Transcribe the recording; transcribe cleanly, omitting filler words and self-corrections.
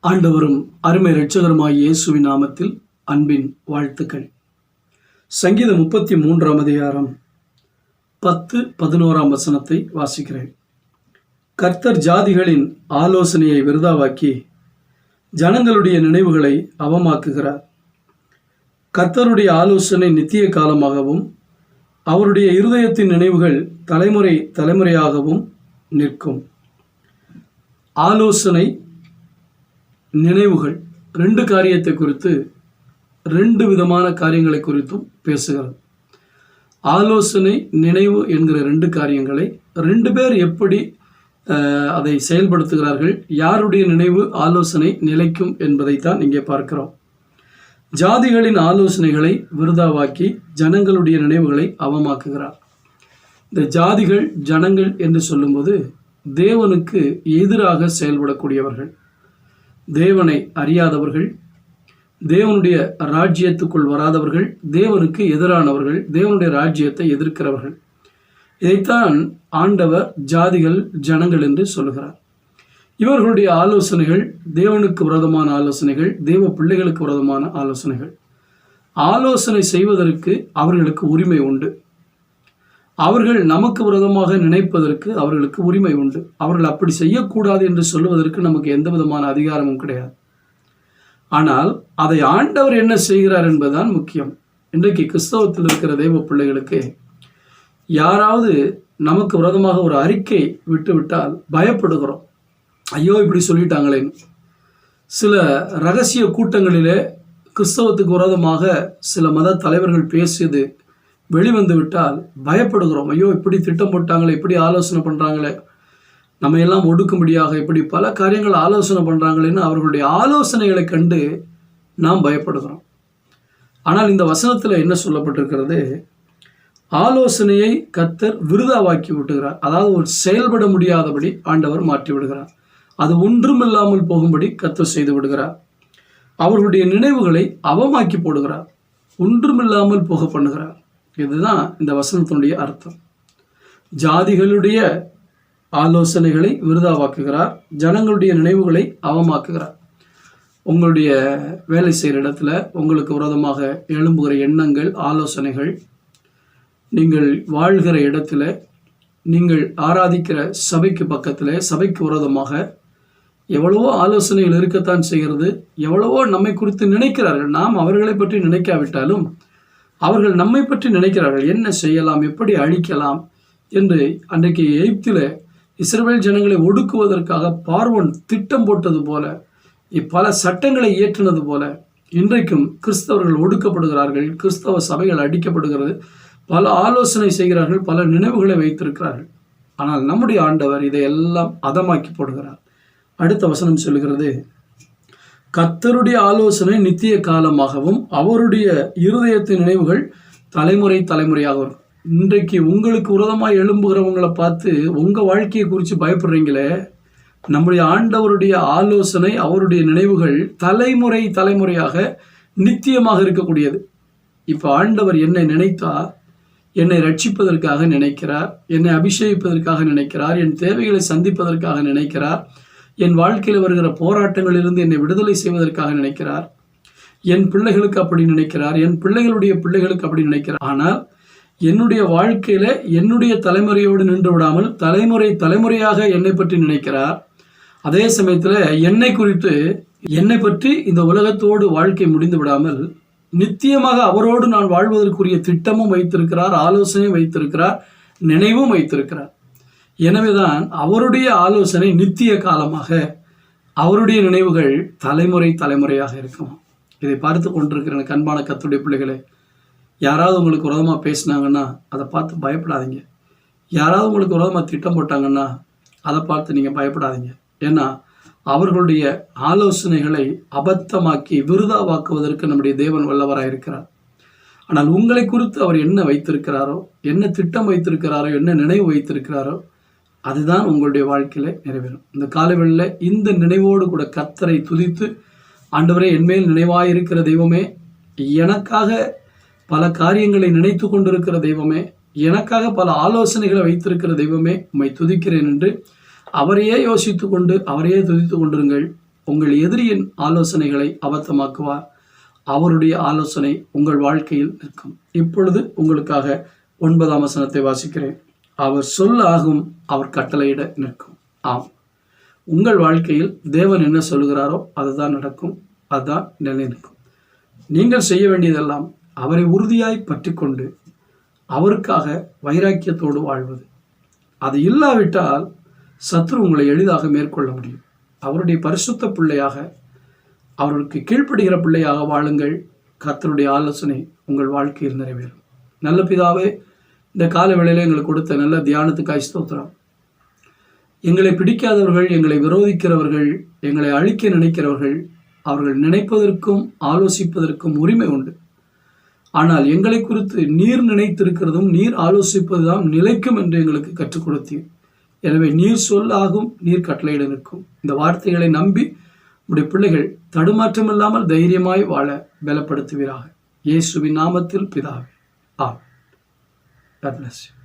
ஆண்டவரும் அருமை இரட்சகருமாய் இயேசுவின் நாமத்தில் அன்பின் வாழ்த்துக்கள். சங்கீதம் 33ஆம் அதிகாரம் 10-11 வசனத்தை வாசிக்கிறேன். கர்த்தர் ஜாதிகளின் ஆலோசனையை விருதாவாக்கி ஜனங்களுடைய நினைவுகளை அவமாக்குகிறார். கர்த்தருடைய ஆலோசனை நித்திய காலமாகவும் அவருடைய இருதயத்தின் நினைவுகள் தலைமுறை தலைமுறையாகவும் நிற்கும். ஆலோசனை, நினைவுகள், ரெண்டு காரியத்தை குறித்து, ரெண்டு விதமான காரியங்களை குறித்தும் பேசுகிறது. ஆலோசனை, நினைவு என்கிற ரெண்டு காரியங்களை ரெண்டு பேர் எப்படி அதை செயல்படுத்துகிறார்கள், யாருடைய நினைவு ஆலோசனை நிலைக்கும் என்பதைத்தான் இங்கே பார்க்கிறோம். ஜாதிகளின் ஆலோசனைகளை விருதாவாக்கி ஜனங்களுடைய நினைவுகளை அவமாக்குகிறார். இந்த ஜாதிகள், ஜனங்கள் என்று சொல்லும்போது தேவனுக்கு எதிராக செயல்படக்கூடியவர்கள், தேவனை அறியாதவர்கள், தேவனுடைய ராஜ்யத்துக்குள் வராதவர்கள், தேவனுக்கு எதிரானவர்கள், தேவனுடைய ராஜ்யத்தை எதிர்க்கிறவர்கள். இதைத்தான் ஆண்டவர் ஜாதிகள், ஜனங்கள் என்று சொல்லுகிறார். இவர்களுடைய ஆலோசனைகள் தேவனுக்கு விரோதமான ஆலோசனைகள், தேவ பிள்ளைகளுக்கு விரோதமான ஆலோசனைகள். ஆலோசனை செய்வதற்கு அவர்களுக்கு உரிமை உண்டு. அவர்கள் நமக்கு விரோதமாக நினைப்பதற்கு அவர்களுக்கு உரிமை உண்டு. அவர்கள் அப்படி செய்யக்கூடாது என்று சொல்லுவதற்கு நமக்கு எந்த விதமான அதிகாரமும் கிடையாது. ஆனால் அதை ஆண்டவர் என்ன செய்கிறார் என்பதுதான் முக்கியம். இன்றைக்கு கிறிஸ்தவத்தில் இருக்கிற தெய்வ பிள்ளைகளுக்கு யாராவது நமக்கு விரோதமாக ஒரு அறிக்கை விட்டுவிட்டால் பயப்படுகிறோம். ஐயோ இப்படி சொல்லிட்டாங்களேன்னு. சில ரகசிய கூட்டங்களிலே கிறிஸ்தவத்துக்கு விரோதமாக சில மத தலைவர்கள் பேசியது வெளிவந்து விட்டால் பயப்படுகிறோம். ஐயோ இப்படி திட்டம் போட்டாங்களே, இப்படி ஆலோசனை பண்ணுறாங்களே, நம்ம எல்லாம் ஒடுக்கும்படியாக இப்படி பல காரியங்கள் ஆலோசனை பண்ணுறாங்களேன்னு அவர்களுடைய ஆலோசனைகளை கண்டு நாம் பயப்படுகிறோம். ஆனால் இந்த வசனத்தில் என்ன சொல்லப்பட்டிருக்கிறது? ஆலோசனையை கர்த்தர் விருதாவாக்கி விட்டுகிறார். அதாவது ஒரு செயல்பட முடியாதபடி ஆண்டவர் மாற்றி விடுகிறார். அது ஒன்றுமில்லாமல் போகும்படி கர்த்தர் செய்து விடுகிறார். அவர்களுடைய நினைவுகளை அவமாக்கி போடுகிறார், ஒன்றுமில்லாமல் போக பண்ணுகிறார். இதுதான் இந்த வசனத்தினுடைய அர்த்தம். ஜாதிகளுடைய ஆலோசனைகளை விருதாவாக்குகிறார், ஜனங்களுடைய நினைவுகளை அவமாக்குகிறார். உங்களுடைய வேலை செய்கிற இடத்துல உங்களுக்கு விரோதமாக எழும்புகிற எண்ணங்கள், ஆலோசனைகள், நீங்கள் வாழ்கிற இடத்துல, நீங்கள் ஆராதிக்கிற சபைக்கு பக்கத்தில், சபைக்கு விரோதமாக எவ்வளவோ ஆலோசனைகள் இருக்கத்தான் செய்கிறது. எவ்வளவோ நம்மை குறித்து நினைக்கிறார்கள். நாம் அவர்களை பற்றி நினைக்காவிட்டாலும் அவர்கள் நம்மை பற்றி நினைக்கிறார்கள். என்ன செய்யலாம், எப்படி அழிக்கலாம் என்று. அன்றைக்கு எகிப்தில் இஸ்ரவேல் ஜனங்களை ஒடுக்குவதற்காக பார்வோன் திட்டம் போட்டது போல, பல சட்டங்களை இயற்றினது போல இன்றைக்கும் கிறிஸ்தவர்கள் ஒடுக்கப்படுகிறார்கள், கிறிஸ்தவ சபைகள் அடிக்கப்படுகிறது, பல ஆலோசனை செய்கிறார்கள், பல நினைவுகளை வைத்திருக்கிறார்கள். ஆனால் நம்முடைய ஆண்டவர் இதையெல்லாம் அதமாக்கி போடுகிறார். அடுத்த வசனம் சொல்லுகிறது, கர்த்தருடைய ஆலோசனை நித்திய காலமாகவும் அவருடைய இருதயத்தின் நினைவுகள் தலைமுறை தலைமுறையாக வரும். இன்றைக்கு உங்களுக்கு விரோதமாக எழும்புகிறவங்களை பார்த்து உங்கள் வாழ்க்கையை குறித்து பயப்படுறீங்களே, நம்முடைய ஆண்டவருடைய ஆலோசனை, அவருடைய நினைவுகள் தலைமுறை தலைமுறையாக நித்தியமாக இருக்கக்கூடியது. இப்போ ஆண்டவர் என்னை நினைத்தா, என்னை ரட்சிப்பதற்காக நினைக்கிறார், என்னை அபிஷேகிப்பதற்காக நினைக்கிறார், என் தேவைகளை சந்திப்பதற்காக நினைக்கிறார், என் வாழ்க்கையில் வருகிற போராட்டங்களிலிருந்து என்னை விடுதலை செய்வதற்காக நினைக்கிறார், என் பிள்ளைகளுக்கு அப்படி நினைக்கிறார், என் பிள்ளைகளுடைய பிள்ளைகளுக்கு அப்படி நினைக்கிறார். ஆனால் என்னுடைய வாழ்க்கையில என்னுடைய தலைமுறையோடு நின்று விடாமல் தலைமுறை தலைமுறையாக என்னை பற்றி நினைக்கிறார். அதே சமயத்தில் என்னை பற்றி இந்த உலகத்தோடு வாழ்க்கை முடிந்து விடாமல் நித்தியமாக அவரோடு நான் வாழ்வதற்குரிய திட்டமும் வைத்திருக்கிறார், ஆலோசனையும் வைத்திருக்கிறார், நினைவும் வைத்திருக்கிறார். எனவேதான் அவருடைய ஆலோசனை நித்திய காலமாக, அவருடைய நினைவுகள் தலைமுறை தலைமுறையாக இருக்கும். இதை பார்த்து கொண்டிருக்கிற எனக்கு அன்பான கர்த்தருடைய பிள்ளைகளே, யாராவது உங்களுக்கு விரோதமாக பேசினாங்கன்னா அதை பார்த்து பயப்படாதீங்க. யாராவது உங்களுக்கு விரோதமாக திட்டம் போட்டாங்கன்னா அதை பார்த்து நீங்கள் பயப்படாதீங்க. ஏன்னா அவர்களுடைய ஆலோசனைகளை அபத்தமாக்கி விருதாவாக்குவதற்கு நம்முடைய தேவன் வல்லவராக இருக்கிறார். ஆனால் உங்களை குறித்து அவர் என்ன வைத்திருக்கிறாரோ, என்ன திட்டம் வைத்திருக்கிறாரோ, என்ன நினைவு வைத்திருக்கிறாரோ அதுதான் உங்களுடைய வாழ்க்கையில் நிறைவேறும். இந்த காலவெளியில் இந்த நினைவோடு கூட கர்த்தரை துதித்து, ஆண்டவரே என்மேல் நினைவாயிருக்கிற தெய்வமே, எனக்காக பல காரியங்களை நினைத்து கொண்டிருக்கிற தெய்வமே, எனக்காக பல ஆலோசனைகளை வைத்திருக்கிற தெய்வமே, உம்மை துதிக்கிறேன் என்று அவரையே யோசித்து கொண்டு அவரையே துதித்து கொண்டிருங்கள். உங்கள் எதிரியின் ஆலோசனைகளை அபத்தமாக்குவார். அவருடைய ஆலோசனை உங்கள் வாழ்க்கையில் நிற்கும். இப்பொழுது உங்களுக்காக 9ஆம் வசனத்தை வாசிக்கிறேன். அவர் சொல்ல ஆகும், அவர் கட்டளையிட நிற்கும். ஆம், உங்கள் வாழ்க்கையில் தேவன் என்ன சொல்கிறாரோ அதுதான் நடக்கும், அதுதான் நிலை நிற்கும். நீங்கள் செய்ய வேண்டியதெல்லாம் அவரை உறுதியாய் பற்றி கொண்டு அவருக்காக வைராக்கியத்தோடு வாழ்வது. அது இல்லாவிட்டால் சத்ரு உங்களை எளிதாக மேற்கொள்ள முடியும். அவருடைய பரிசுத்த பிள்ளையாக, அவருக்கு கீழ்ப்படுகிற பிள்ளையாக வாழுங்கள். கர்த்தருடைய ஆலோசனை உங்கள் வாழ்க்கையில் நிறைவேறும். நல்ல பிதாவே, இந்த கால வேளையில் எங்களுக்கு கொடுத்த நல்ல தியானத்துக்காய் ஸ்தோத்திரம். எங்களை பிடிக்காதவர்கள், எங்களை விரோதிக்கிறவர்கள், எங்களை அழிக்க நினைக்கிறவர்கள், அவர்கள் நினைப்பதற்கும் ஆலோசிப்பதற்கும் உரிமை உண்டு. ஆனால் எங்களை குறித்து நீர் நினைத்திருக்கிறதும் நீர் ஆலோசிப்பதுதான் நிலைக்கும் என்று எங்களுக்கு கற்றுக் கொடுத்தீர். எனவே நீர் சொல்லாகும், நீர் கட்டளையிட நிற்கும். இந்த வார்த்தைகளை நம்பி உடைய பிள்ளைகள் தடுமாற்றமில்லாமல் தைரியமாய் வாழ பலப்படுத்துவீராக. இயேசுவின் நாமத்தில் பிதாவே, ஆமென். God bless you.